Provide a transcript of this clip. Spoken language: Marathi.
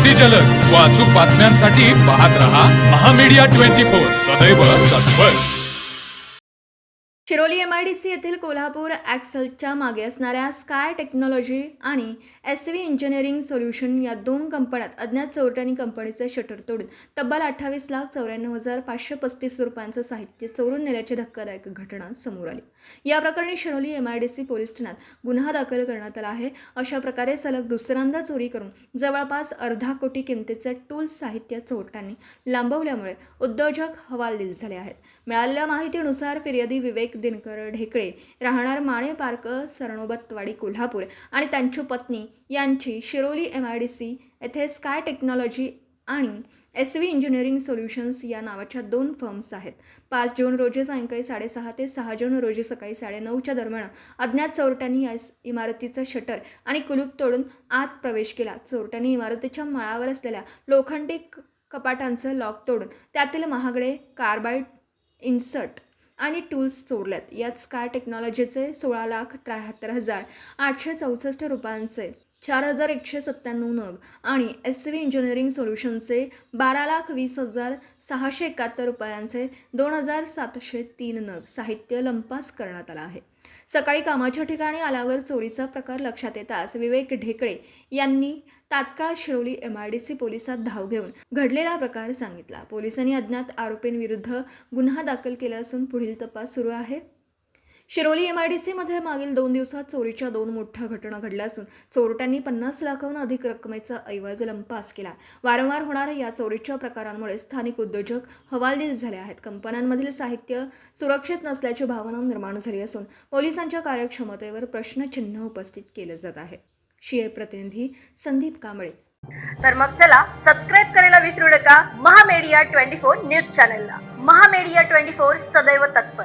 अगदी जलद व अचूक बातम्यांसाठी पाहत रहा महामीडिया 24 सदैव तत्पर. शिरोली MIDC येथील कोल्हापूर ॲक्सलच्या मागे असणाऱ्या स्काय टेक्नॉलॉजी आणि SV इंजिनिअरिंग सोल्युशन या दोन कंपन्यात अज्ञात चोरट्यांनी कंपनीचे शटर तोडून तब्बल 28,94,535 रुपयांचं साहित्य चोरून नेल्याची धक्कादायक घटना समोर आली. या प्रकरणी शिरोली MIDC पोलीस ठाण्यात गुन्हा दाखल करण्यात आला आहे. अशा प्रकारे सलग दुसऱ्यांदा चोरी करून जवळपास अर्धा कोटी किमतीचे टूल्स साहित्य चोरट्यांनी लांबवल्यामुळे उद्योजक हवालदिल झाले आहेत. मिळालेल्या माहितीनुसार फिर्यादी विवेक दिनकर ढेकळे राहणार माणे पार्क सरनोबतवाडी कोल्हापूर आणि त्यांची पत्नी यांची शिरोली MIDC येथे स्काय टेक्नॉलॉजी आणि SV इंजिनिअरिंग सोल्युशन्स या नावाच्या दोन फर्म्स आहेत. 5 जून रोजी सायंकाळी 6:30 ते 6 जून रोजी सकाळी 9:30च्या दरम्यान अज्ञात चोरट्यांनी या इमारतीचं शटर आणि कुलूप तोडून आत प्रवेश केला. चोरट्यांनी इमारतीच्या माळावर असलेल्या लोखंडी कपाटांचं लॉक तोडून त्यातील महागडे कार्बाइड इन्सर्ट आणि टूल्स चोरल्यात. यात स्काय टेक्नॉलॉजीचे 16,73,864 रुपयांचे 4,197 नग आणि SV इंजिनिअरिंग सोल्युशनचे 12,20,671 रुपयांचे 2,703 नग साहित्य लंपास करण्यात आलं आहे. सकाळी कामाच्या ठिकाणी आल्यावर चोरीचा प्रकार लक्षात येताच विवेक ढेकळे यांनी तात्काळ शिरोली MIDC पोलिसात धाव घेऊन घडलेला प्रकार सांगितला. पोलिसांनी अज्ञात आरोपींविरुद्ध गुन्हा दाखल केला असून पुढील तपास सुरू आहे. शिरोली MIDC मध्ये मागील 2 दिवसात चोरीच्या 2 मोठ्या घटना घडल्या असून चोरट्यांनी 50 लाखांहून अधिक रकमेचा ऐवज लंपास केला. वारंवार होणाऱ्या या चोरीच्या प्रकारांमुळे स्थानिक उद्योजक हवालदिल झाले आहेत. कंपन्यांमधील साहित्य सुरक्षित नसल्याची भावना निर्माण झाली असून पोलिसांच्या कार्यक्षमतेवर प्रश्नचिन्ह उपस्थित केलं जात आहे. शिए प्रतिनिधी संदीप कांबळे. तर मग चला सबस्क्राईब करायला विसरू नका महामीडिया 24 न्यूज चॅनलला. महामीडिया 24 सदैव तत्पर.